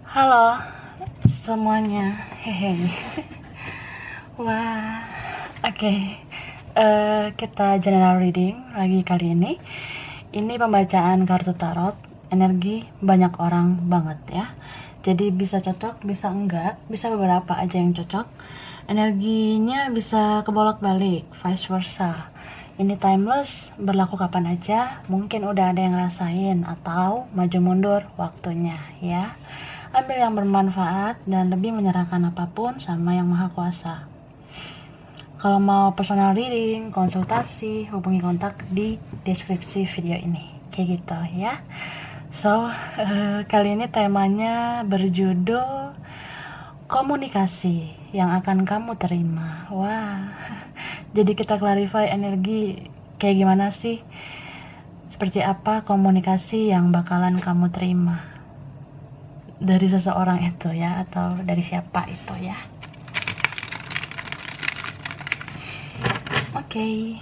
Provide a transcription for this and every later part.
Halo semuanya, hehe. Wah, oke. Kita general reading lagi kali ini. Ini pembacaan kartu tarot, energi banyak orang banget ya. Jadi bisa cocok, bisa enggak, bisa beberapa aja yang cocok. Energinya bisa kebolak-balik, vice versa. Ini timeless, berlaku kapan aja, mungkin udah ada yang rasain atau maju mundur waktunya ya. Ambil yang bermanfaat dan lebih menyerahkan apapun sama Yang Maha Kuasa. Kalau mau personal reading, konsultasi, hubungi kontak di deskripsi video ini. Kayak gitu ya. So, kali ini temanya berjudul komunikasi yang akan kamu terima. Wah, jadi kita clarify energi kayak gimana sih? Seperti apa komunikasi yang bakalan kamu terima dari seseorang itu ya, atau dari siapa itu ya. Oke.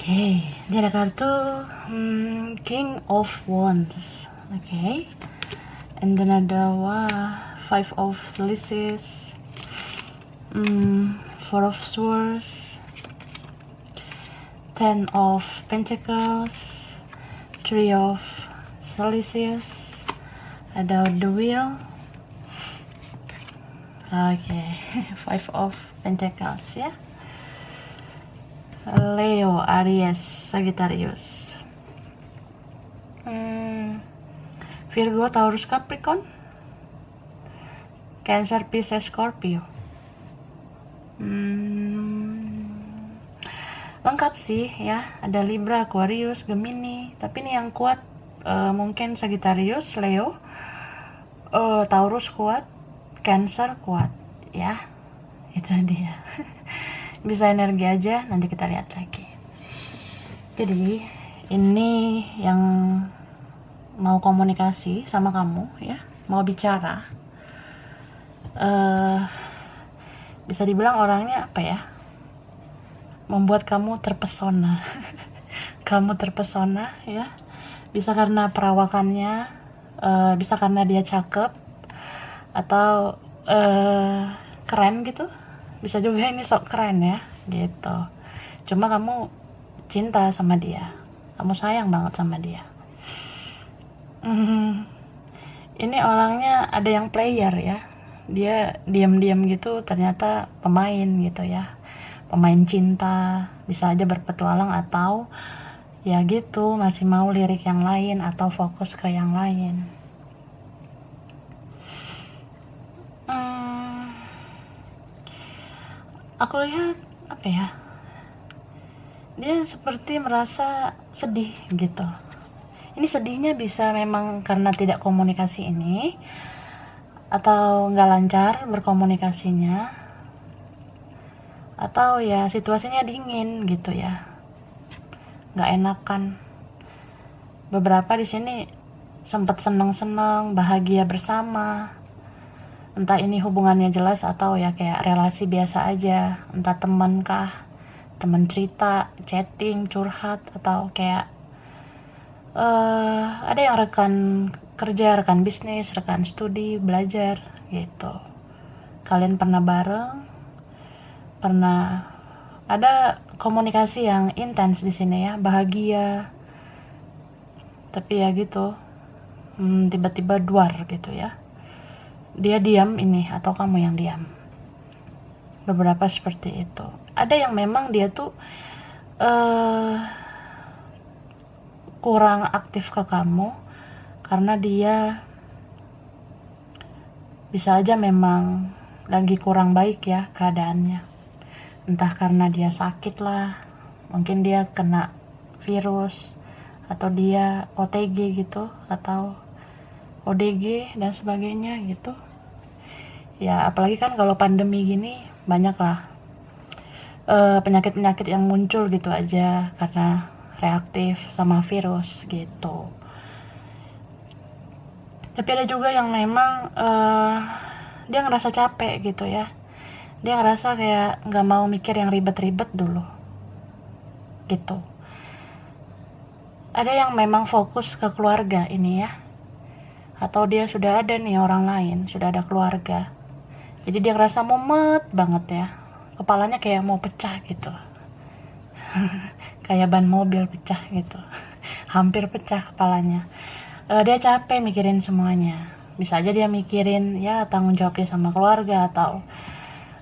Oke, dia ada kartu King of Wands. Oke. And then ada Five of Slices, Four of Swords, Ten of Pentacles, Three of Slices, ada The Wheel. Oke, Five of Pentacles ya. Leo, Aries, Sagittarius, Virgo, Taurus, Capricorn, Cancer, Pisces, Scorpio. Lengkap sih ya, ada Libra, Aquarius, Gemini, tapi ini yang kuat mungkin Sagittarius, Leo, Taurus kuat, Cancer kuat ya. Itu dia. Bisa energi aja, nanti kita lihat lagi. Jadi ini yang mau komunikasi sama kamu ya, mau bicara, bisa dibilang orangnya apa ya, membuat kamu terpesona. Kamu terpesona ya, bisa karena perawakannya, bisa karena dia cakep atau keren gitu. Bisa juga ini sok keren ya gitu. Cuma kamu cinta sama dia, kamu sayang banget sama dia. Ini orangnya ada yang player ya, dia diam-diam gitu ternyata pemain gitu ya, pemain cinta. Bisa aja berpetualang atau ya gitu masih mau lirik yang lain atau fokus ke yang lain. Aku lihat apa ya, dia seperti merasa sedih gitu. Ini sedihnya bisa memang karena tidak komunikasi ini, atau nggak lancar berkomunikasinya, atau ya situasinya dingin gitu ya, nggak enakan. Beberapa di sini sempat seneng-seneng, bahagia bersama. Entah ini hubungannya jelas atau ya kayak relasi biasa aja, entah teman kah, teman cerita, chatting, curhat, atau kayak ada yang rekan kerja, rekan bisnis, rekan studi, belajar gitu. Kalian pernah bareng, pernah ada komunikasi yang intens di sini ya, bahagia. Tapi ya gitu, tiba-tiba duar gitu ya. Dia diam ini atau kamu yang diam. Beberapa seperti itu. Ada yang memang dia tuh kurang aktif ke kamu karena dia bisa aja memang lagi kurang baik ya keadaannya. Entah karena dia sakit lah, mungkin dia kena virus, atau dia OTG gitu, atau ODG dan sebagainya gitu ya. Apalagi kan kalau pandemi gini banyak lah penyakit-penyakit yang muncul gitu aja karena reaktif sama virus gitu. Tapi ada juga yang memang dia ngerasa capek gitu ya, dia ngerasa kayak nggak mau mikir yang ribet-ribet dulu gitu. Ada yang memang fokus ke keluarga ini ya, atau dia sudah ada nih orang lain, sudah ada keluarga, jadi dia ngerasa mumet banget ya, kepalanya kayak mau pecah gitu. Kayak ban mobil pecah gitu. Hampir pecah kepalanya. Dia capek mikirin semuanya. Bisa aja dia mikirin ya tanggung jawab dia sama keluarga, atau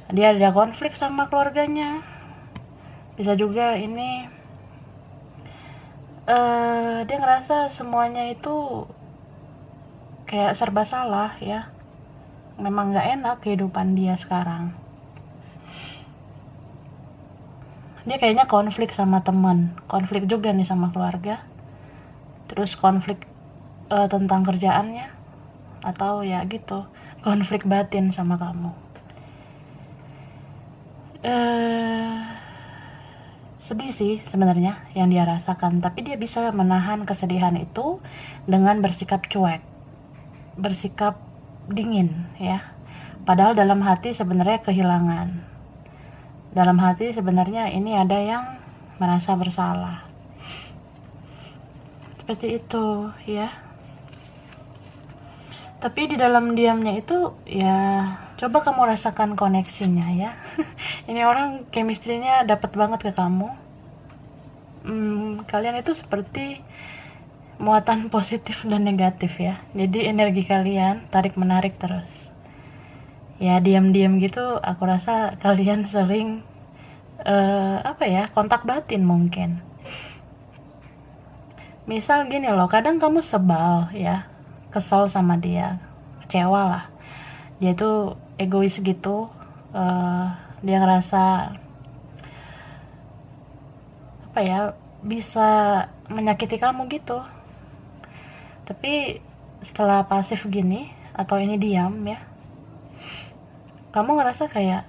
dia ada konflik sama keluarganya. Bisa juga ini dia ngerasa semuanya itu kayak serba salah ya. Memang nggak enak kehidupan dia sekarang. Dia kayaknya konflik sama teman, konflik juga nih sama keluarga, terus konflik tentang kerjaannya, atau ya gitu, konflik batin sama kamu. Sedih sih sebenarnya yang dia rasakan, tapi dia bisa menahan kesedihan itu dengan bersikap cuek, bersikap dingin ya. Padahal dalam hati sebenarnya kehilangan. Dalam hati sebenarnya ini ada yang merasa bersalah. Seperti itu ya. Tapi di dalam diamnya itu ya, coba kamu rasakan koneksinya ya. Ini orang chemistry-nya dapat banget ke kamu. Kalian itu seperti muatan positif dan negatif ya. Jadi energi kalian tarik menarik terus. Ya diam-diam gitu, aku rasa kalian sering kontak batin mungkin. Misal gini loh, kadang kamu sebal ya, kesel sama dia, kecewa lah, dia tuh egois gitu, dia ngerasa bisa menyakiti kamu gitu. Tapi setelah pasif gini atau ini diam ya, kamu ngerasa kayak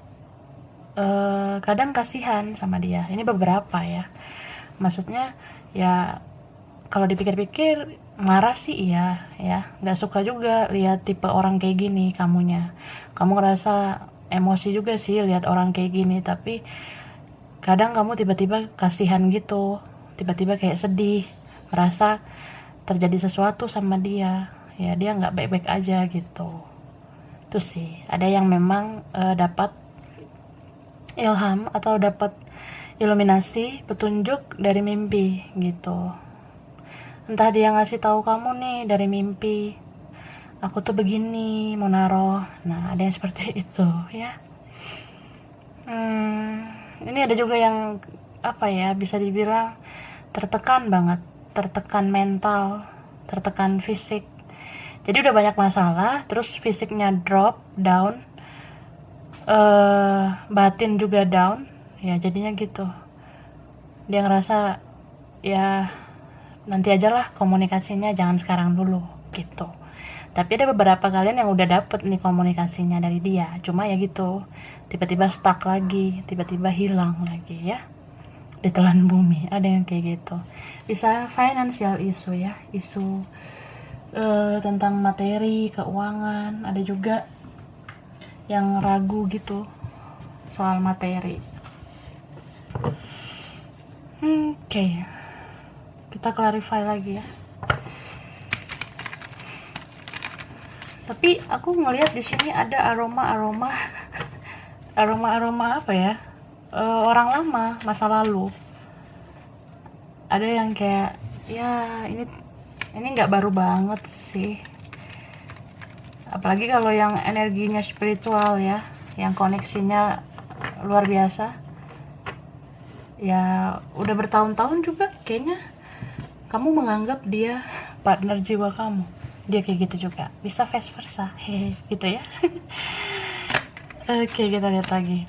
kadang kasihan sama dia. Ini beberapa ya, maksudnya ya kalau dipikir-pikir marah sih iya ya, nggak suka juga lihat tipe orang kayak gini kamunya. Kamu ngerasa emosi juga sih lihat orang kayak gini, tapi kadang kamu tiba-tiba kasihan gitu, tiba-tiba kayak sedih, merasa terjadi sesuatu sama dia, ya dia nggak baik-baik aja gitu. Itu sih, ada yang memang dapat ilham atau dapat iluminasi, petunjuk dari mimpi gitu. Entah dia ngasih tahu kamu nih dari mimpi, aku tuh begini mau naruh. Nah ada yang seperti itu ya. Ini ada juga yang bisa dibilang tertekan banget, tertekan mental, tertekan fisik. Jadi udah banyak masalah, terus fisiknya drop down, batin juga down, ya jadinya gitu. Dia ngerasa ya nanti aja lah komunikasinya, jangan sekarang dulu gitu. Tapi ada beberapa kalian yang udah dapet nih komunikasinya dari dia, cuma ya gitu, tiba-tiba stuck lagi, tiba-tiba hilang lagi ya, ditelan bumi. Ada yang kayak gitu. Bisa financial issue ya, isu tentang materi, keuangan. Ada juga yang ragu gitu soal materi. Oke. Kita clarify lagi ya. Tapi aku ngelihat di sini ada aroma apa ya? Orang lama, masa lalu. Ada yang kayak ya ini nggak baru banget sih. Apalagi kalau yang energinya spiritual ya, yang koneksinya luar biasa. Ya udah bertahun-tahun juga kayaknya kamu menganggap dia partner jiwa kamu. Dia kayak gitu juga. Bisa vice versa. Hehe, gitu ya. Oke, kita lihat lagi.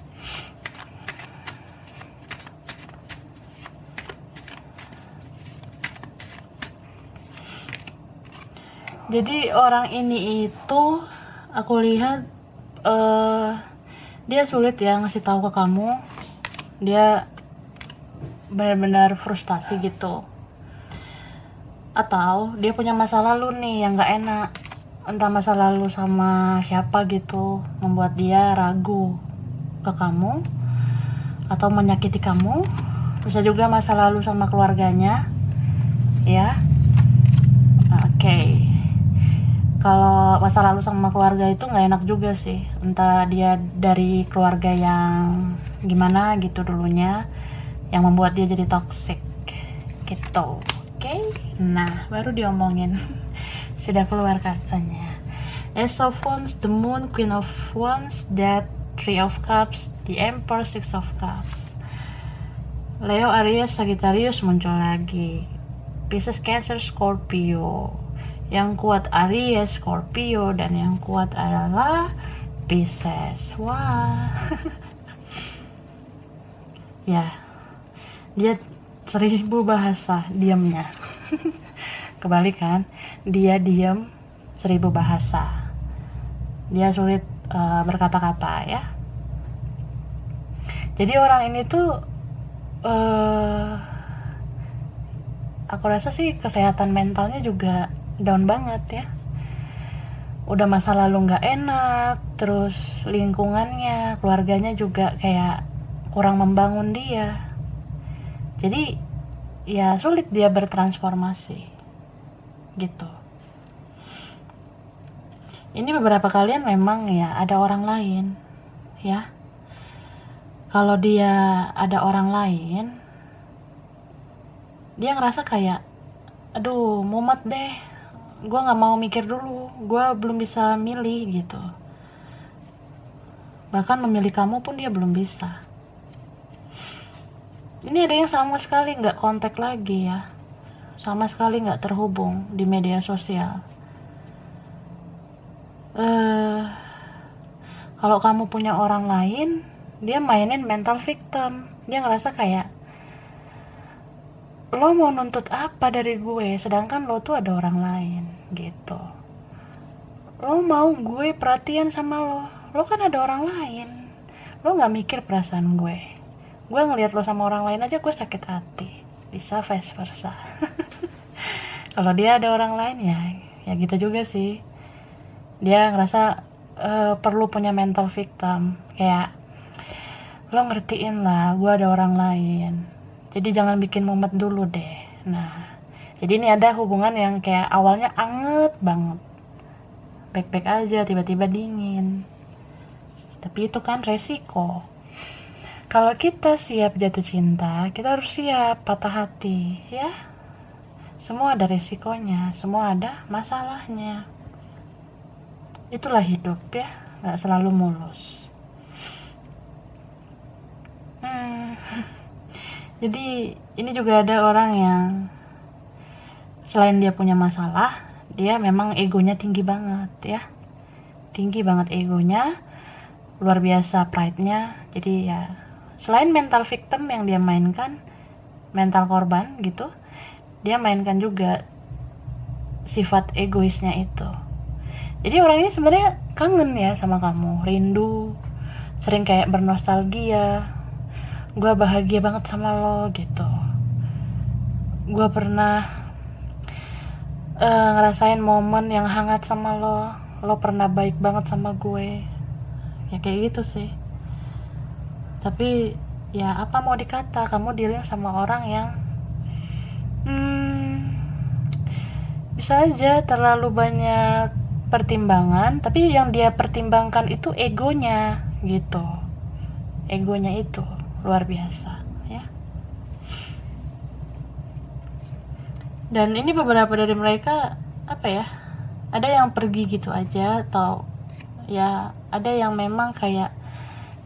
Jadi orang ini itu aku lihat dia sulit ya ngasih tahu ke kamu. Dia benar-benar frustasi gitu. Atau dia punya masa lalu nih yang gak enak. entah masa lalu sama siapa gitu membuat dia ragu ke kamu atau menyakiti kamu. Bisa juga masa lalu sama keluarganya, ya. Oke. Kalau masa lalu sama keluarga itu nggak enak juga sih, entah dia dari keluarga yang gimana gitu dulunya yang membuat dia jadi toxic gitu. Oke, nah baru diomongin. Sudah keluar kacanya. Ace of Wands, the Moon, Queen of Wands, Death, Three of Cups, the Emperor, Six of Cups. Leo, Aries, Sagittarius muncul lagi. Pisces, Cancer, Scorpio. Yang kuat Aries, Scorpio, dan yang kuat adalah Pisces. Wah. Ya, dia 1000 bahasa diamnya. Kebalik kan? Dia diam 1000 bahasa. Dia sulit berkata-kata ya. Jadi orang ini tuh aku rasa sih kesehatan mentalnya juga down banget ya. Udah masa lalu nggak enak, terus lingkungannya, keluarganya juga kayak kurang membangun dia. Jadi ya sulit dia bertransformasi gitu. Ini beberapa kalian memang ya ada orang lain ya. Kalau dia ada orang lain, dia ngerasa kayak aduh mumet deh, gue nggak mau mikir dulu, gue belum bisa milih gitu. Bahkan memilih kamu pun dia belum bisa. Ini ada yang sama sekali nggak kontak lagi ya, sama sekali nggak terhubung di media sosial. Kalau kamu punya orang lain, dia mainin mental victim. Dia ngerasa kayak lo mau nuntut apa dari gue, sedangkan lo tuh ada orang lain gitu. Lo mau gue perhatian sama lo kan ada orang lain. Lo nggak mikir perasaan gue ngelihat lo sama orang lain aja gue sakit hati. Bisa vice versa. Kalau dia ada orang lain ya gitu juga sih. Dia ngerasa perlu punya mental victim, kayak lo ngertiin lah gue ada orang lain, jadi jangan bikin mumet dulu deh. Nah, jadi ini ada hubungan yang kayak awalnya anget banget, baik-baik aja, tiba-tiba dingin. Tapi itu kan resiko. Kalau kita siap jatuh cinta, kita harus siap patah hati ya. Semua ada resikonya, semua ada masalahnya. Itulah hidup ya, gak selalu mulus. Jadi ini juga ada orang yang selain dia punya masalah, dia memang egonya tinggi banget ya. Tinggi banget egonya, luar biasa pride-nya. Jadi ya selain mental victim yang dia mainkan, mental korban gitu, dia mainkan juga sifat egoisnya itu. Jadi orang ini sebenarnya kangen ya sama kamu, rindu, sering kayak bernostalgia. Gue bahagia banget sama lo gitu. Gue pernah ngerasain momen yang hangat sama lo. Lo pernah baik banget sama gue. Ya kayak gitu sih. Tapi ya apa mau dikata, kamu dealing sama orang yang bisa aja terlalu banyak pertimbangan, tapi yang dia pertimbangkan itu egonya gitu. Egonya itu luar biasa ya. Dan ini beberapa dari mereka apa ya, ada yang pergi gitu aja, atau ya ada yang memang kayak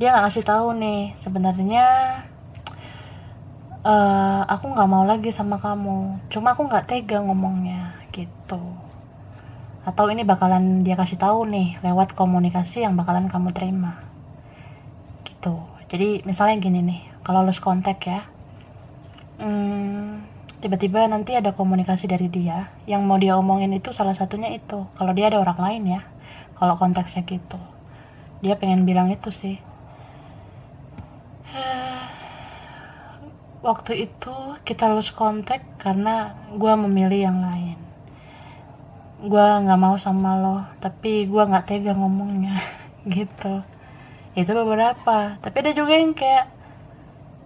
dia nggak ngasih tahu nih sebenarnya aku nggak mau lagi sama kamu, cuma aku nggak tega ngomongnya gitu. Atau ini bakalan dia kasih tahu nih lewat komunikasi yang bakalan kamu terima gitu. Jadi misalnya gini nih, kalau lose kontak ya, tiba-tiba nanti ada komunikasi dari dia yang mau dia omongin itu salah satunya itu, kalau dia ada orang lain ya, kalau konteksnya gitu, dia pengen bilang itu sih. Waktu itu kita lose kontak karena gue memilih yang lain. gue nggak mau sama lo, tapi gue nggak tega ngomongnya. Gitu. Itu beberapa, tapi ada juga yang kayak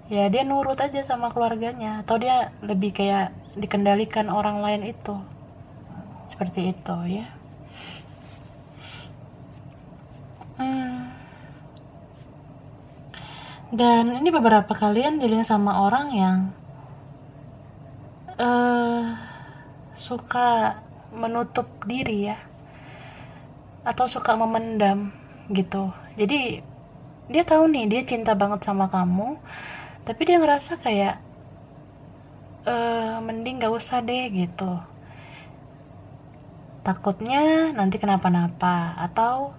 ya dia nurut aja sama keluarganya, atau dia lebih kayak dikendalikan orang lain itu, seperti itu ya. Hmm. Dan ini beberapa kalian dealing sama orang yang eh suka menutup diri ya, atau suka memendam gitu. Jadi dia tahu nih dia cinta banget sama kamu, tapi dia ngerasa kayak mending gak usah deh gitu. Takutnya nanti kenapa-napa, atau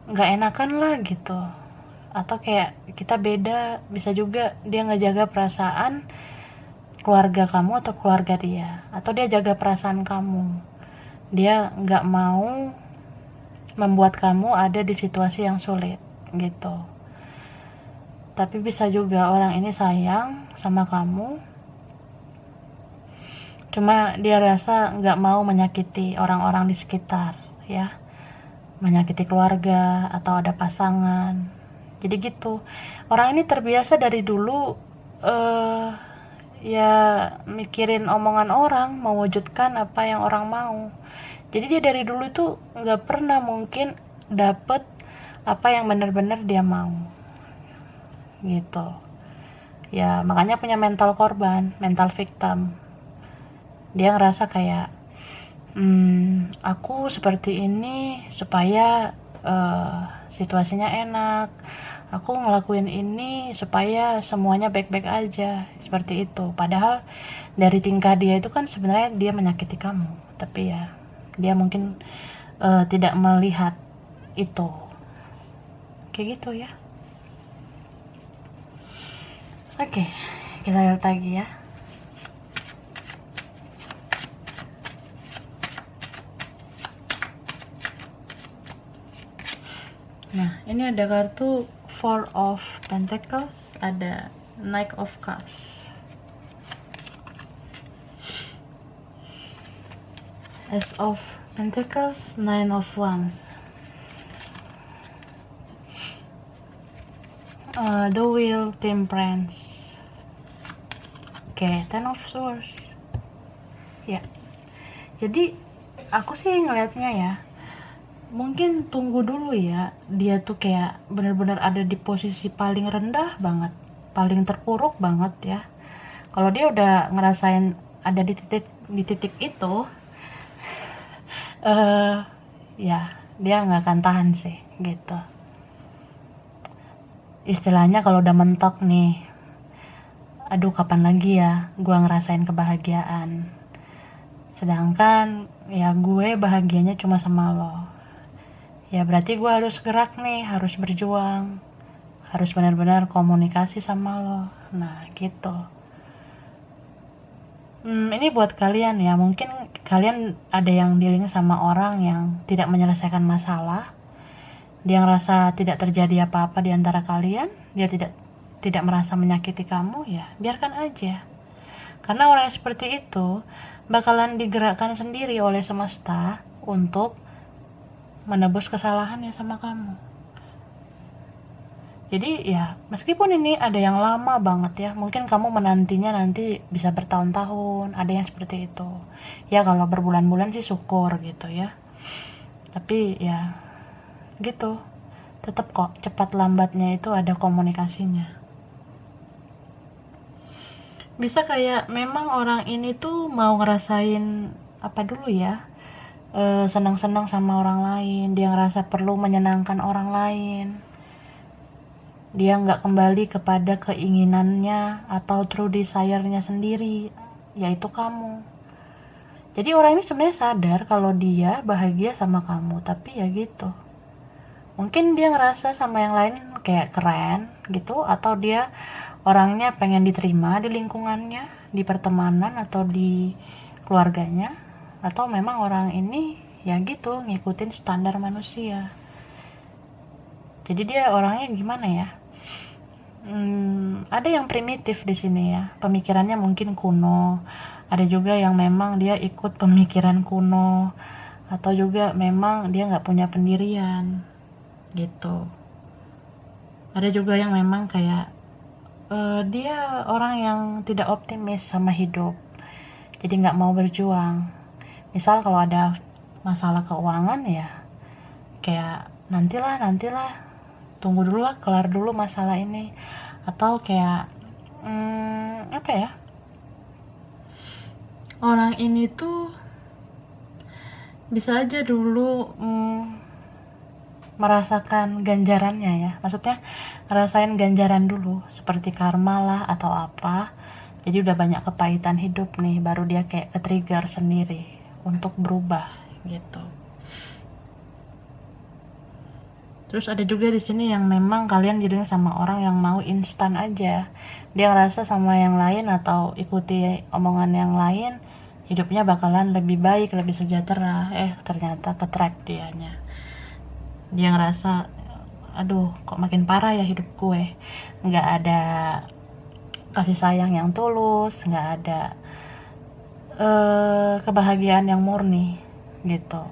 nggak enakan lah gitu, atau kayak kita beda. Bisa juga dia ngejaga perasaan keluarga kamu atau keluarga dia, atau dia jaga perasaan kamu, dia nggak mau membuat kamu ada di situasi yang sulit gitu. Tapi bisa juga orang ini sayang sama kamu, cuma dia rasa nggak mau menyakiti orang-orang di sekitar ya, menyakiti keluarga atau ada pasangan. Jadi gitu, orang ini terbiasa dari dulu ya mikirin omongan orang, mewujudkan apa yang orang mau. Jadi dia dari dulu itu nggak pernah mungkin dapet apa yang benar-benar dia mau gitu ya. Makanya punya mental korban, mental victim. Dia ngerasa kayak aku seperti ini supaya situasinya enak, aku ngelakuin ini supaya semuanya baik-baik aja, seperti itu. Padahal dari tingkah dia itu kan sebenarnya dia menyakiti kamu, tapi ya dia mungkin tidak melihat itu, kayak gitu ya. Oke, kita lihat lagi ya. Nah, ini ada kartu Four of Pentacles, ada Knight of Cups, Ace of Pentacles, Nine of Wands, The Wheel, Temperance. Oke, Ten of Swords. Ya, jadi aku sih ngelihatnya ya, mungkin tunggu dulu ya, dia tuh kayak benar-benar ada di posisi paling rendah banget, paling terpuruk banget ya. Kalau dia udah ngerasain ada di titik itu, ya dia nggak akan tahan sih gitu. Istilahnya kalau udah mentok nih, aduh kapan lagi ya gue ngerasain kebahagiaan, sedangkan ya gue bahagianya cuma sama lo. Ya berarti gue harus gerak nih, harus berjuang, harus benar-benar komunikasi sama lo. Nah gitu. Ini buat kalian ya, mungkin kalian ada yang dealing sama orang yang tidak menyelesaikan masalah. Dia ngerasa tidak terjadi apa-apa di antara kalian, dia tidak merasa menyakiti kamu, ya biarkan aja. Karena orang yang seperti itu bakalan digerakkan sendiri oleh semesta untuk menebus kesalahannya sama kamu. Jadi ya meskipun ini ada yang lama banget ya, mungkin kamu menantinya nanti bisa bertahun-tahun, ada yang seperti itu ya. Kalau berbulan-bulan sih syukur gitu ya, tapi ya gitu, tetap kok cepat lambatnya itu ada komunikasinya. Bisa kayak memang orang ini tuh mau ngerasain apa dulu ya, senang-senang sama orang lain, dia ngerasa perlu menyenangkan orang lain, dia nggak kembali kepada keinginannya atau true desire-nya sendiri, yaitu kamu. Jadi orang ini sebenarnya sadar kalau dia bahagia sama kamu, tapi ya gitu, mungkin dia ngerasa sama yang lain kayak keren gitu, atau dia orangnya pengen diterima di lingkungannya, di pertemanan atau di keluarganya, atau memang orang ini ya gitu ngikutin standar manusia. Jadi dia orangnya gimana ya, ada yang primitif di sini ya, pemikirannya mungkin kuno. Ada juga yang memang dia ikut pemikiran kuno, atau juga memang dia nggak punya pendirian gitu. Ada juga yang memang kayak dia orang yang tidak optimis sama hidup, jadi nggak mau berjuang. Misal kalau ada masalah keuangan ya kayak nantilah tunggu dulu lah, kelar dulu masalah ini. Atau kayak apa ya, orang ini tuh bisa aja dulu merasakan ganjarannya ya, maksudnya ngerasain ganjaran dulu seperti karma lah atau apa, jadi udah banyak kepahitan hidup nih, baru dia kayak ke-trigger sendiri untuk berubah gitu. Terus ada juga di sini yang memang kalian jadinya sama orang yang mau instan aja, dia ngerasa sama yang lain atau ikuti omongan yang lain hidupnya bakalan lebih baik, lebih sejahtera, ternyata ke-trap dianya. Dia ngerasa aduh kok makin parah ya hidup gue, nggak ada kasih sayang yang tulus, nggak ada kebahagiaan yang murni gitu.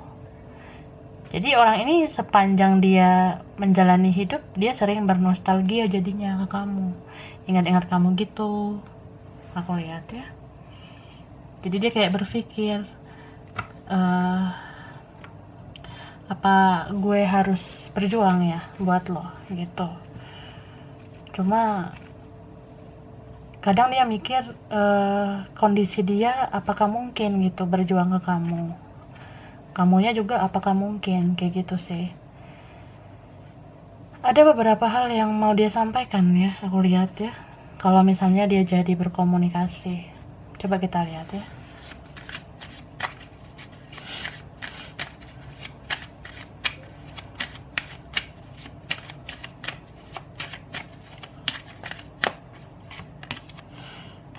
Jadi orang ini sepanjang dia menjalani hidup, dia sering bernostalgia jadinya ke kamu, ingat-ingat kamu gitu, aku lihat ya. Jadi dia kayak berpikir apa gue harus berjuang ya buat lo gitu. Cuma kadang dia mikir kondisi dia apakah mungkin gitu berjuang ke kamu, kamunya juga apakah mungkin, kayak gitu sih. Ada beberapa hal yang mau dia sampaikan ya, aku lihat ya, kalau misalnya dia jadi berkomunikasi. Coba kita lihat ya.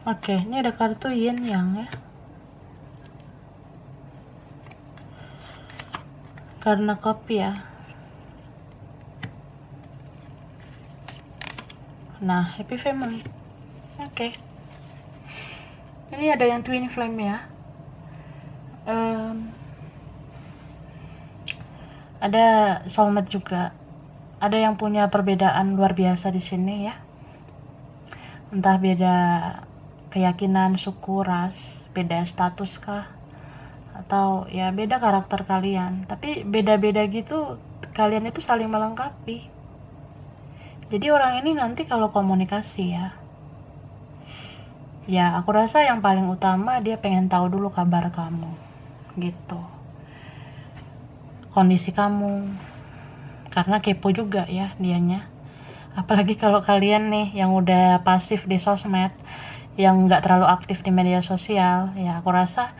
Oke, ini ada kartu yin yang ya. Karena kopi ya. Nah, happy family. Oke. Ini ada yang twin flame ya. Ada soulmate juga. Ada yang punya perbedaan luar biasa di sini ya. Entah beda keyakinan, suku, ras, beda status kah, atau ya beda karakter kalian, tapi beda-beda gitu kalian itu saling melengkapi. Jadi orang ini nanti kalau komunikasi ya aku rasa yang paling utama dia pengen tahu dulu kabar kamu gitu, kondisi kamu, karena kepo juga ya dianya. Apalagi kalau kalian nih yang udah pasif di sosmed, yang nggak terlalu aktif di media sosial, ya aku rasa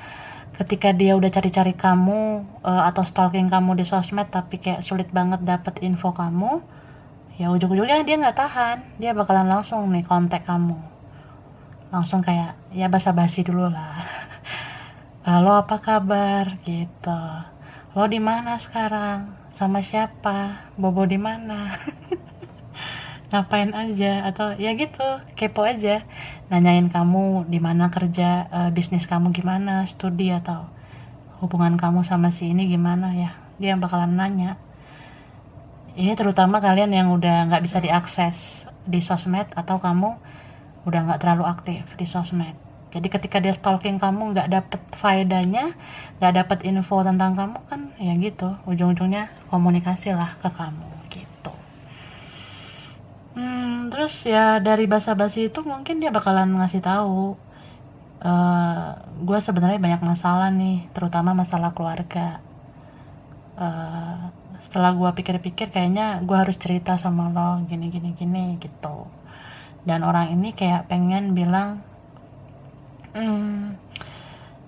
ketika dia udah cari-cari kamu atau stalking kamu di sosmed tapi kayak sulit banget dapet info kamu, ya ujung-ujungnya dia nggak tahan, dia bakalan langsung nih kontak kamu, langsung kayak ya basa-basi dulu lah. Lo apa kabar gitu, lo di mana sekarang, sama siapa, bobo di mana, ngapain aja, atau ya gitu kepo aja, nanyain kamu di mana kerja, bisnis kamu gimana, studi, atau hubungan kamu sama si ini gimana ya, dia bakalan nanya. Ini terutama kalian yang udah nggak bisa diakses di sosmed atau kamu udah nggak terlalu aktif di sosmed. Jadi ketika dia stalking kamu nggak dapet faedahnya, nggak dapet info tentang kamu kan ya gitu, ujung-ujungnya komunikasi lah ke kamu gitu. Terus ya dari basa-basi itu mungkin dia bakalan ngasih tahu, gue sebenarnya banyak masalah nih, terutama masalah keluarga. Setelah gue pikir-pikir kayaknya gue harus cerita sama lo gini gitu. Dan orang ini kayak pengen bilang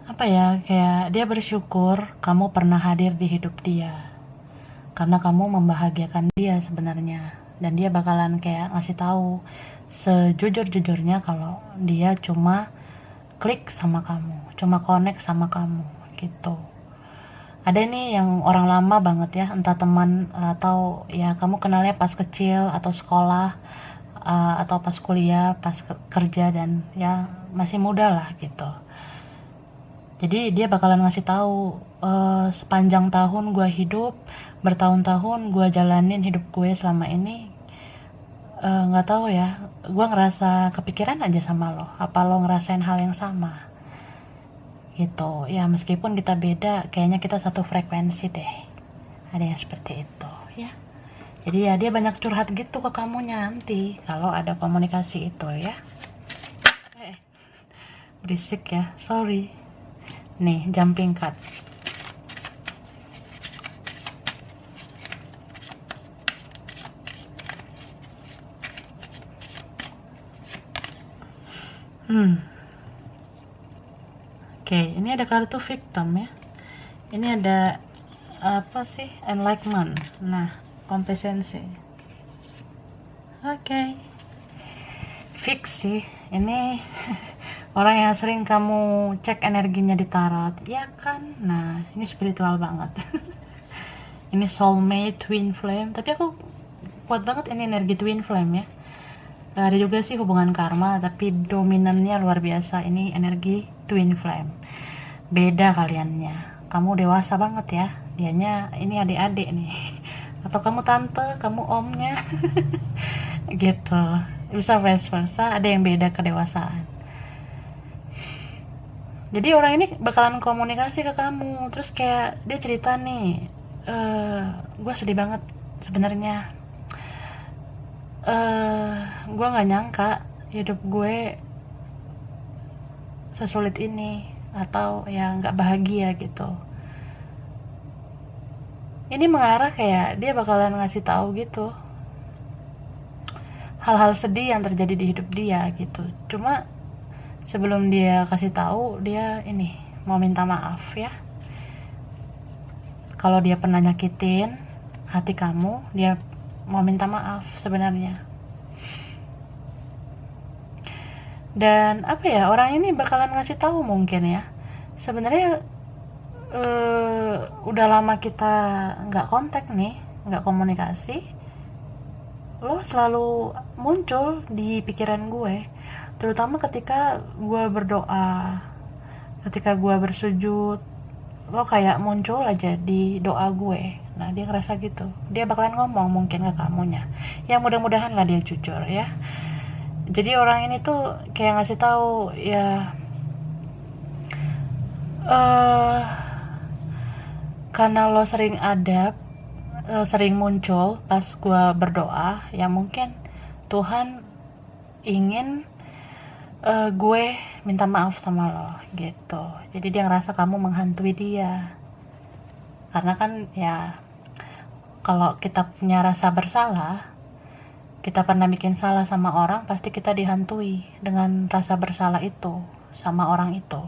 apa ya, kayak dia bersyukur kamu pernah hadir di hidup dia karena kamu membahagiakan dia sebenarnya, dan dia bakalan kayak ngasih tahu sejujur-jujurnya kalau dia cuma klik sama kamu, cuma connect sama kamu gitu. Ada nih yang orang lama banget ya, entah teman atau ya kamu kenalnya pas kecil atau sekolah, atau pas kuliah, pas kerja, dan ya masih muda lah gitu. Jadi dia bakalan ngasih tahu sepanjang tahun gue hidup, bertahun-tahun gue jalanin hidup gue selama ini, nggak tahu ya, gue ngerasa kepikiran aja sama lo. Apa lo ngerasain hal yang sama? Gitu ya, meskipun kita beda, kayaknya kita satu frekuensi deh. Ada yang seperti itu ya. Jadi ya dia banyak curhat gitu ke kamunya nanti kalau ada komunikasi itu ya. Berisik ya, sorry. Nih, jumping cut. Oke, ini ada kartu victim ya. Ini ada apa sih? Enlightenment. Nah, kompetensi. Oke. Fix sih. Ini orang yang sering kamu cek energinya di tarot, ya kan? Nah, ini spiritual banget. Ini soulmate, twin flame. Tapi aku kuat banget ini energi twin flame ya. Ada juga sih hubungan karma, tapi dominannya luar biasa. Ini energi twin flame. Beda kaliannya. Kamu dewasa banget ya. Dianya ini adik-adik nih. Atau kamu tante, kamu omnya. Gitu. Bisa vice versa, ada yang beda kedewasaan. Jadi orang ini bakalan komunikasi ke kamu. Terus kayak dia cerita nih, gue sedih banget sebenarnya. Gue nggak nyangka hidup gue sesulit ini, atau ya nggak bahagia gitu. Ini mengarah kayak dia bakalan ngasih tahu gitu hal-hal sedih yang terjadi di hidup dia gitu. Cuma sebelum dia kasih tahu, dia ini mau minta maaf ya. Kalau dia pernah nyakitin hati kamu, dia mau minta maaf sebenarnya. Dan apa ya, orang ini bakalan ngasih tahu mungkin ya, sebenarnya udah lama kita nggak kontak nih, nggak komunikasi, lo selalu muncul di pikiran gue, terutama ketika gue berdoa, ketika gue bersujud, lo kayak muncul aja di doa gue. Nah, dia ngerasa gitu, dia bakalan ngomong mungkin ke kamunya ya, mudah-mudahan lah dia jujur ya. Jadi orang ini tuh kayak ngasih tahu ya, karena lo sering sering muncul pas gue berdoa, ya mungkin Tuhan ingin gue minta maaf sama lo gitu. Jadi dia ngerasa kamu menghantui dia, karena kan ya kalau kita punya rasa bersalah, kita pernah bikin salah sama orang, pasti kita dihantui dengan rasa bersalah itu sama orang itu,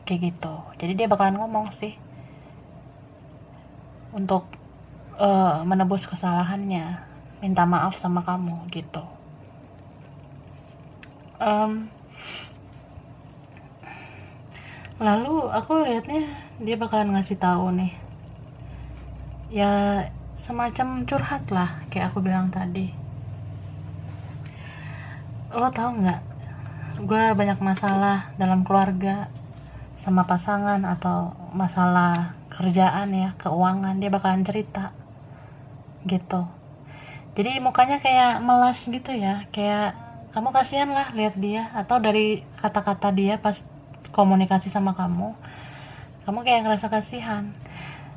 kayak gitu. Jadi dia bakalan ngomong sih untuk menebus kesalahannya, minta maaf sama kamu gitu. Lalu aku lihatnya dia bakalan ngasih tahu nih ya, semacam curhat lah kayak aku bilang tadi. Lo tau nggak, gue banyak masalah dalam keluarga, sama pasangan, atau masalah kerjaan ya, keuangan. Dia bakalan cerita gitu. Jadi mukanya kayak melas gitu ya, kayak kamu kasihan lah lihat dia, atau dari kata-kata dia pas komunikasi sama kamu kayak ngerasa kasihan.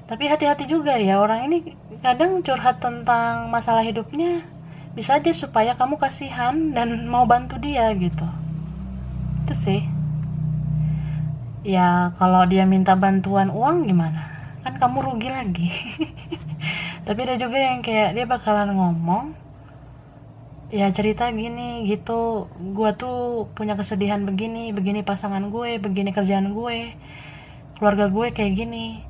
Tapi hati-hati juga ya, orang ini kadang curhat tentang masalah hidupnya, bisa aja supaya kamu kasihan dan mau bantu dia gitu. Itu sih ya, kalau dia minta bantuan uang gimana, kan kamu rugi lagi. Tapi ada juga yang kayak dia bakalan ngomong ya, cerita gini gitu, gue tuh punya kesedihan begini pasangan gue, begini kerjaan gue, keluarga gue kayak gini.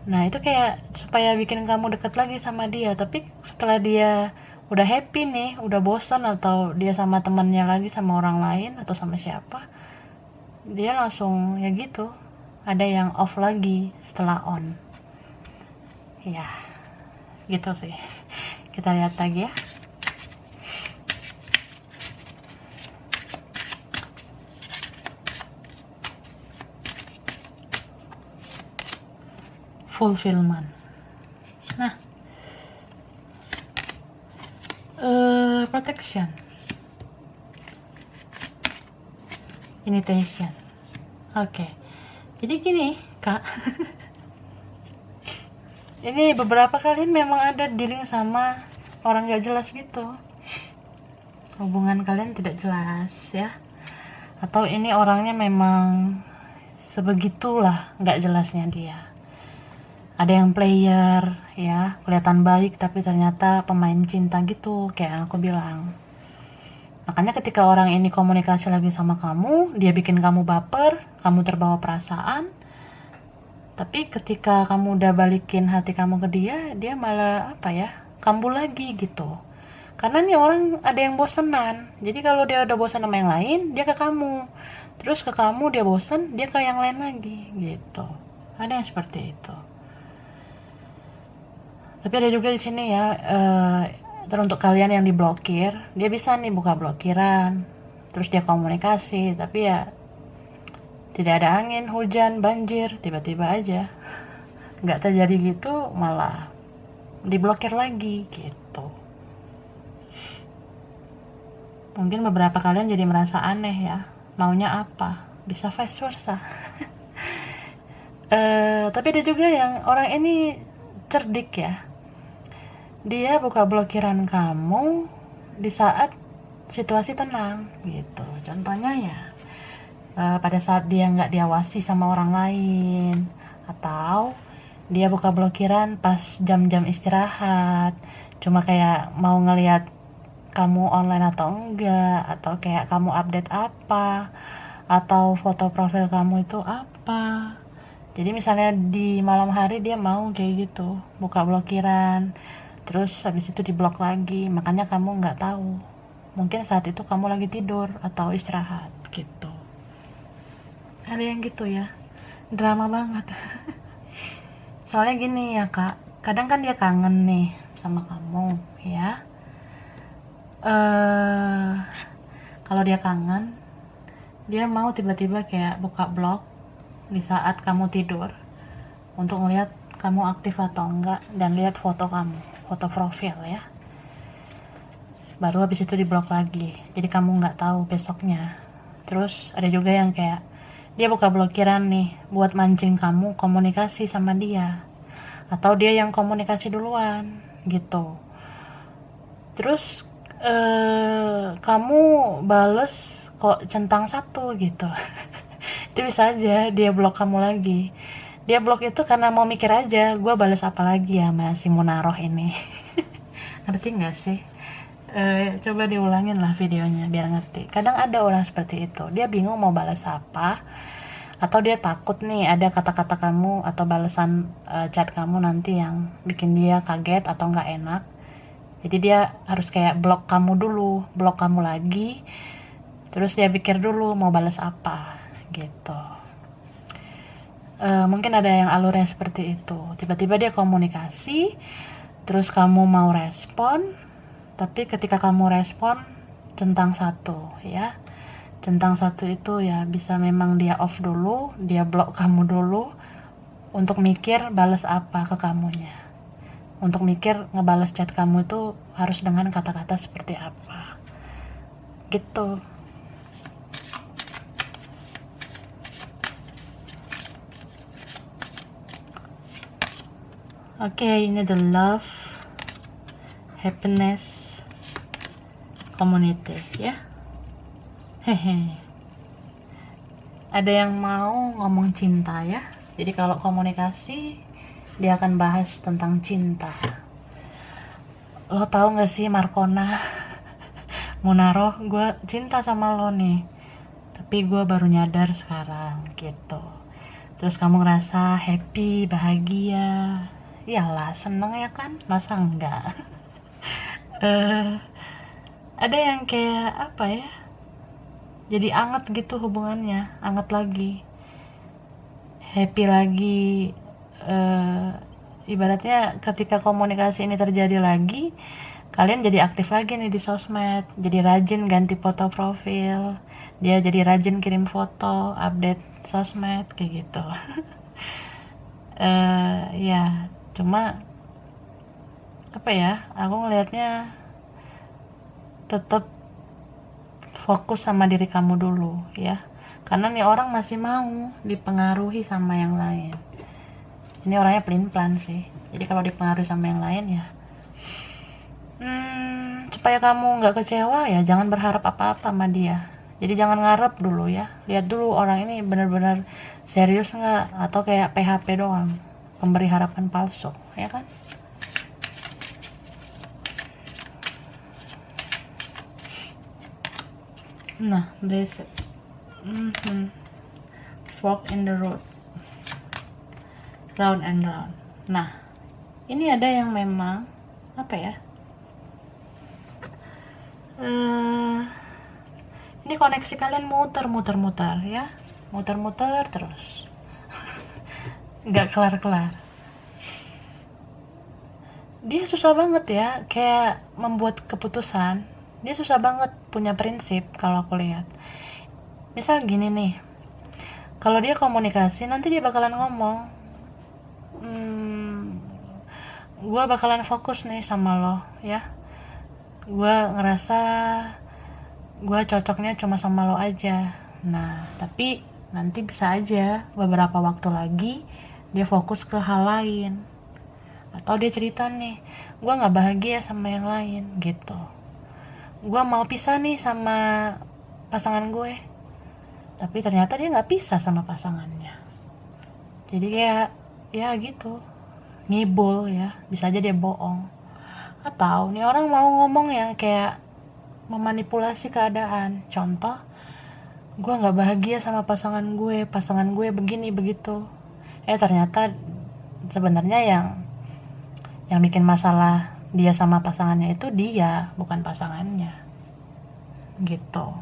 Nah itu kayak supaya bikin kamu deket lagi sama dia. Tapi setelah dia udah happy nih, udah bosan, atau dia sama temannya lagi, sama orang lain, atau sama siapa, dia langsung ya gitu, ada yang off lagi setelah on ya, gitu sih. Kita lihat lagi ya. fulfillment. Nah, protection, initiation. Oke. Jadi gini, Kak. Ini beberapa kali memang ada dealing sama orang gak jelas gitu. Hubungan kalian tidak jelas ya. Atau ini orangnya memang sebegitulah gak jelasnya dia. Ada yang player ya, kelihatan baik tapi ternyata pemain cinta gitu, kayak aku bilang. Makanya ketika orang ini komunikasi lagi sama kamu, dia bikin kamu baper, kamu terbawa perasaan. Tapi ketika kamu udah balikin hati kamu ke dia, dia malah kambuh lagi gitu. Karena nih orang ada yang bosenan. Jadi kalau dia udah bosan sama yang lain, dia ke kamu. Terus ke kamu dia bosan, dia ke yang lain lagi gitu. Ada yang seperti itu. Tapi ada juga di sini ya, teruntuk kalian yang diblokir, dia bisa nih buka blokiran. Terus dia komunikasi, tapi ya tidak ada angin, hujan, banjir, tiba-tiba aja nggak terjadi gitu, malah diblokir lagi gitu. Mungkin beberapa kalian jadi merasa aneh ya, maunya apa, bisa vice versa. Tapi ada juga yang orang ini cerdik ya, dia buka blokiran kamu di saat situasi tenang gitu. Contohnya ya, pada saat dia nggak diawasi sama orang lain, atau dia buka blokiran pas jam-jam istirahat, cuma kayak mau ngelihat kamu online atau enggak, atau kayak kamu update apa, atau foto profil kamu itu apa. Jadi misalnya di malam hari dia mau kayak gitu, buka blokiran, terus habis itu diblok lagi, makanya kamu nggak tahu. Mungkin saat itu kamu lagi tidur atau istirahat gitu. Ada yang gitu ya, drama banget. Soalnya gini ya Kak, kadang kan dia kangen nih sama kamu ya. Kalau dia kangen, dia mau tiba-tiba kayak buka blog di saat kamu tidur untuk ngeliat kamu aktif atau enggak, dan lihat foto kamu, foto profil ya. Baru habis itu diblok lagi, jadi kamu nggak tahu besoknya. Terus ada juga yang kayak dia buka blokiran nih buat mancing kamu komunikasi sama dia, atau dia yang komunikasi duluan gitu. Terus kamu bales kok centang satu gitu. Itu bisa aja dia blok kamu lagi. Dia blok itu karena mau mikir aja, gue bales apa lagi ya sama si Munaroh ini. Ngerti gak sih? Coba diulangin lah videonya biar ngerti. Kadang ada orang seperti itu, dia bingung mau balas apa, atau dia takut nih ada kata-kata kamu atau balasan chat kamu nanti yang bikin dia kaget atau gak enak. Jadi dia harus kayak blok kamu dulu, blok kamu lagi, terus dia pikir dulu mau balas apa gitu. Mungkin ada yang alurnya seperti itu, tiba-tiba dia komunikasi, terus kamu mau respon, tapi ketika kamu respon centang satu ya, centang satu itu ya bisa memang dia off dulu, dia blok kamu dulu untuk mikir balas apa ke kamunya, untuk mikir ngebales chat kamu itu harus dengan kata-kata seperti apa gitu. Oke, ini the love, happiness, community ya. Hehe. Ada yang mau ngomong cinta ya. Jadi kalau komunikasi dia akan bahas tentang cinta. Lo tahu nggak sih Markona? Munaroh, gue cinta sama lo nih, tapi gue baru nyadar sekarang gitu. Terus kamu ngerasa happy, bahagia. Iyalah, seneng ya kan? Masa enggak? Ada yang kayak apa ya? Jadi anget gitu hubungannya, anget lagi, happy lagi. Ibaratnya ketika komunikasi ini terjadi lagi, kalian jadi aktif lagi nih di sosmed, jadi rajin ganti foto profil, dia jadi rajin kirim foto, update sosmed kayak gitu. Ya cuma apa ya, aku ngelihatnya tetap fokus sama diri kamu dulu ya, karena nih orang masih mau dipengaruhi sama yang lain. Ini orangnya pelin-pelan sih, jadi kalau dipengaruhi sama yang lain ya supaya kamu nggak kecewa ya jangan berharap apa-apa sama dia. Jadi jangan ngarep dulu ya, lihat dulu orang ini benar-benar serius nggak, atau kayak PHP doang, pemberi harapan palsu ya kan. Nah, this fork in the road, round and round. Nah, ini ada yang memang apa ya? Ini koneksi kalian muter-muter ya, muter-muter terus, nggak kelar-kelar. Dia susah banget ya, kayak membuat keputusan. Dia susah banget punya prinsip kalau aku lihat. Misal gini nih, kalau dia komunikasi nanti dia bakalan ngomong, gue bakalan fokus nih sama lo ya, gue ngerasa gue cocoknya cuma sama lo aja. Nah tapi nanti bisa aja beberapa waktu lagi dia fokus ke hal lain, atau dia cerita nih, gue nggak bahagia sama yang lain gitu, gue mau pisah nih sama pasangan gue, tapi ternyata dia nggak pisah sama pasangannya. Jadi kayak ya gitu, ngibul ya, bisa aja dia bohong. Atau nih orang mau ngomong yang kayak memanipulasi keadaan, contoh, gue nggak bahagia sama pasangan gue begini begitu, ternyata sebenarnya yang bikin masalah dia sama pasangannya itu dia, bukan pasangannya gitu.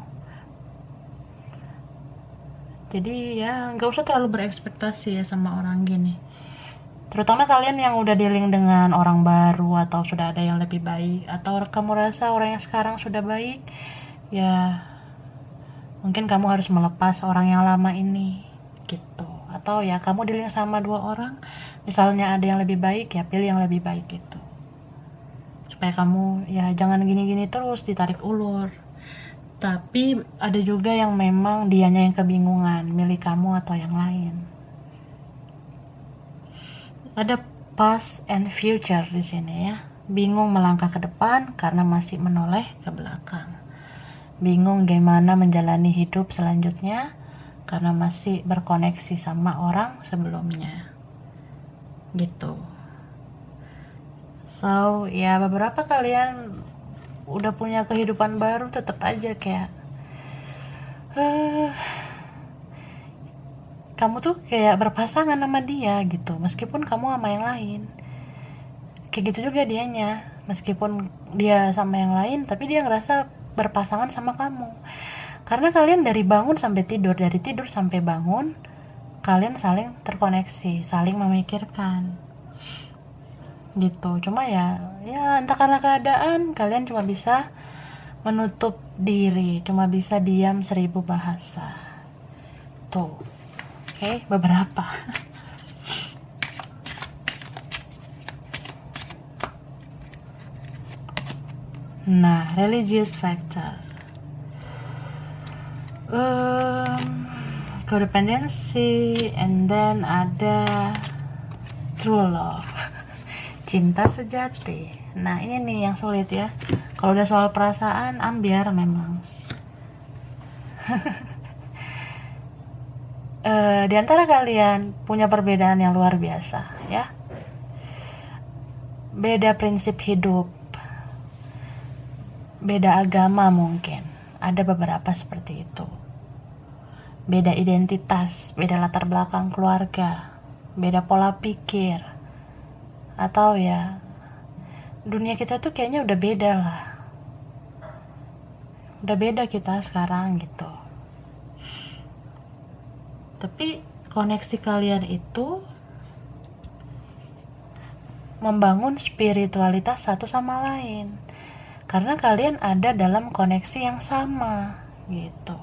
Jadi ya nggak usah terlalu berekspektasi ya sama orang gini, terutama kalian yang udah dealing dengan orang baru atau sudah ada yang lebih baik, atau kamu rasa orang yang sekarang sudah baik ya, mungkin kamu harus melepas orang yang lama ini gitu. Atau ya kamu dealing sama dua orang, misalnya ada yang lebih baik ya pilih yang lebih baik gitu, supaya kamu ya jangan gini-gini terus ditarik ulur. Tapi ada juga yang memang dianya yang kebingungan milih kamu atau yang lain. Ada past and future di sini ya, bingung melangkah ke depan karena masih menoleh ke belakang, bingung gimana menjalani hidup selanjutnya karena masih berkoneksi sama orang sebelumnya gitu. So ya beberapa kalian udah punya kehidupan baru, tetap aja kayak kamu tuh kayak berpasangan sama dia gitu, meskipun kamu sama yang lain. Kayak gitu juga dianya, meskipun dia sama yang lain tapi dia ngerasa berpasangan sama kamu, karena kalian dari bangun sampai tidur, dari tidur sampai bangun kalian saling terkoneksi, saling memikirkan gitu. Cuma ya entah karena keadaan kalian cuma bisa menutup diri, cuma bisa diam 1000 bahasa tuh. Oke, beberapa. Nah, religious factor, codependency, and then ada true love, cinta sejati. Nah ini nih yang sulit ya, kalau udah soal perasaan ambiar memang. Di antara kalian punya perbedaan yang luar biasa ya, beda prinsip hidup, beda agama, mungkin ada beberapa seperti itu, beda identitas, beda latar belakang keluarga, beda pola pikir, atau ya dunia kita tuh kayaknya udah beda lah, udah beda kita sekarang gitu. Tapi koneksi kalian itu membangun spiritualitas satu sama lain, karena kalian ada dalam koneksi yang sama gitu.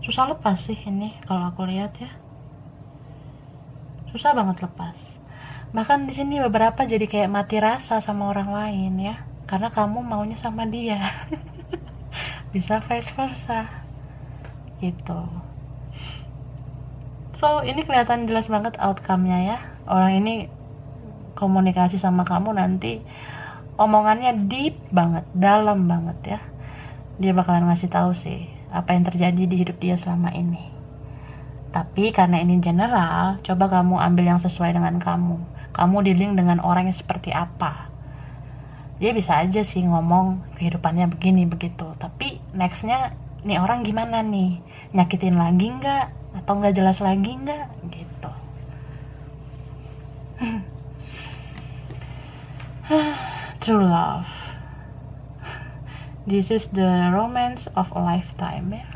Susah lepas sih ini kalau aku lihat ya. susah banget lepas. Bahkan di sini beberapa jadi kayak mati rasa sama orang lain ya, karena kamu maunya sama dia. Bisa vice versa gitu. So ini kelihatan jelas banget outcome-nya ya. Orang ini komunikasi sama kamu nanti omongannya deep banget, dalam banget ya. Dia bakalan ngasih tahu sih apa yang terjadi di hidup dia selama ini. Tapi karena ini general, coba kamu ambil yang sesuai dengan kamu. Kamu dealing dengan orang yang seperti apa. Dia bisa aja sih ngomong kehidupannya begini begitu, tapi nextnya nih orang gimana nih, nyakitin lagi nggak atau nggak jelas lagi nggak gitu. True love, this is the romance of a lifetime ya,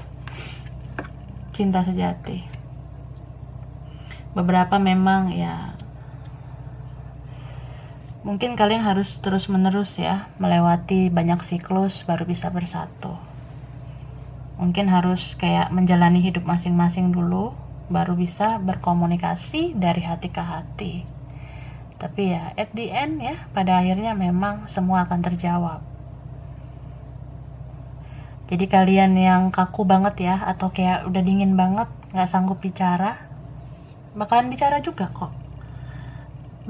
cinta sejati. Beberapa memang ya mungkin kalian harus terus menerus ya melewati banyak siklus baru bisa bersatu. Mungkin harus kayak menjalani hidup masing-masing dulu baru bisa berkomunikasi dari hati ke hati. Tapi ya at the end ya, pada akhirnya memang semua akan terjawab. Jadi kalian yang kaku banget ya, atau kayak udah dingin banget gak sanggup bicara, bakalan bicara juga kok,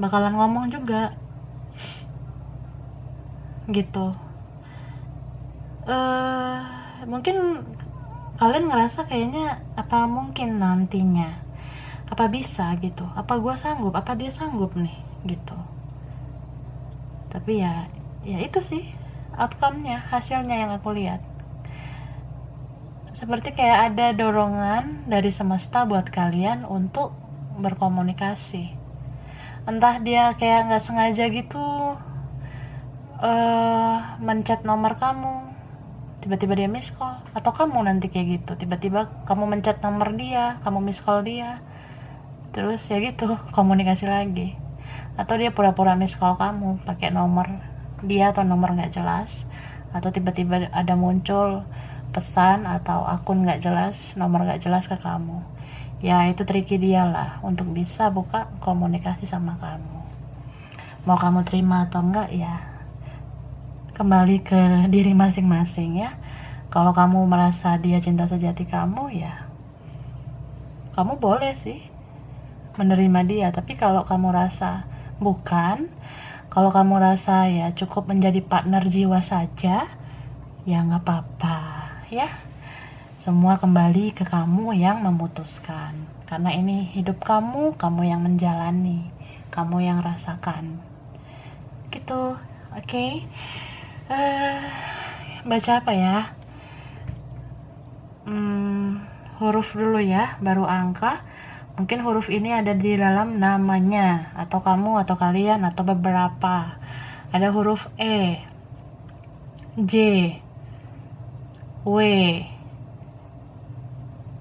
bakalan ngomong juga gitu. Mungkin kalian ngerasa kayaknya apa mungkin nantinya, apa bisa gitu, apa gue sanggup, apa dia sanggup nih gitu. Tapi ya itu sih outcome-nya, hasilnya yang aku lihat. Seperti kayak ada dorongan dari semesta buat kalian untuk berkomunikasi. Entah dia kayak nggak sengaja gitu mencet nomor kamu, tiba-tiba dia miss call, atau kamu nanti kayak gitu, tiba-tiba kamu mencet nomor dia, kamu miss call dia, terus ya gitu komunikasi lagi. Atau dia pura-pura miss call kamu pakai nomor dia atau nomor nggak jelas, atau tiba-tiba ada muncul pesan atau akun nggak jelas, nomor nggak jelas ke kamu. Ya itu triki dia lah untuk bisa buka komunikasi sama kamu. Mau kamu terima atau enggak ya kembali ke diri masing-masing ya. Kalau kamu merasa dia cinta sejati kamu, ya kamu boleh sih menerima dia. Tapi kalau kamu rasa bukan, kalau kamu rasa ya cukup menjadi partner jiwa saja, ya nggak apa-apa ya. Semua kembali ke kamu yang memutuskan. Karena ini hidup kamu, kamu yang menjalani, kamu yang rasakan. Gitu, oke? Baca apa ya? Huruf dulu ya, baru angka. Mungkin huruf ini ada di dalam namanya, atau kamu, atau kalian, atau beberapa. Ada huruf E, J, W,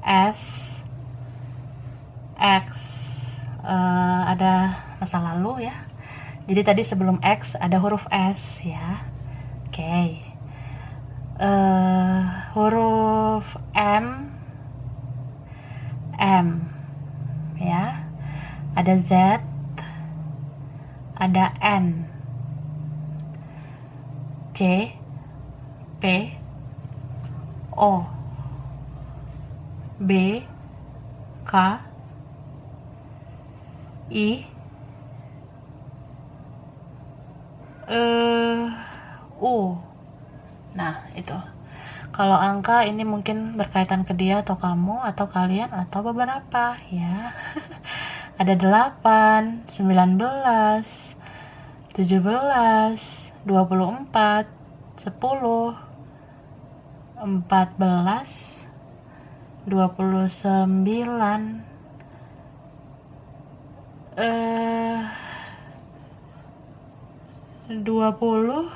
S, X. Ada masa lalu ya. Jadi tadi sebelum X ada huruf S ya. Oke. Huruf M ya. Ada Z, ada N, C, P, O, B, K, I, U. Nah itu. Kalau angka ini mungkin berkaitan ke dia atau kamu atau kalian atau beberapa ya. Ada 8, 19, 17, 24, 10, 14, 29, 20,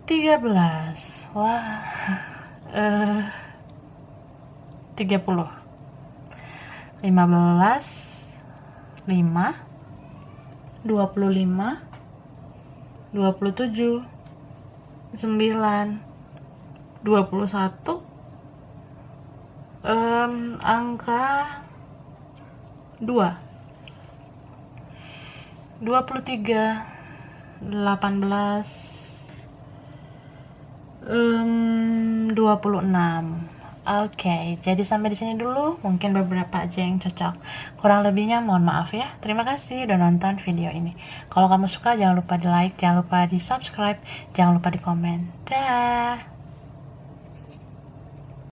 13. Wah. 30. 15, 5, 25, 27, 9, 21, angka 2, 23, 18, 26. Oke, jadi sampai di sini dulu. Mungkin beberapa aja yang cocok. Kurang lebihnya mohon maaf ya. Terima kasih udah nonton video ini. Kalau kamu suka jangan lupa di like, jangan lupa di subscribe, jangan lupa di komen. Dah.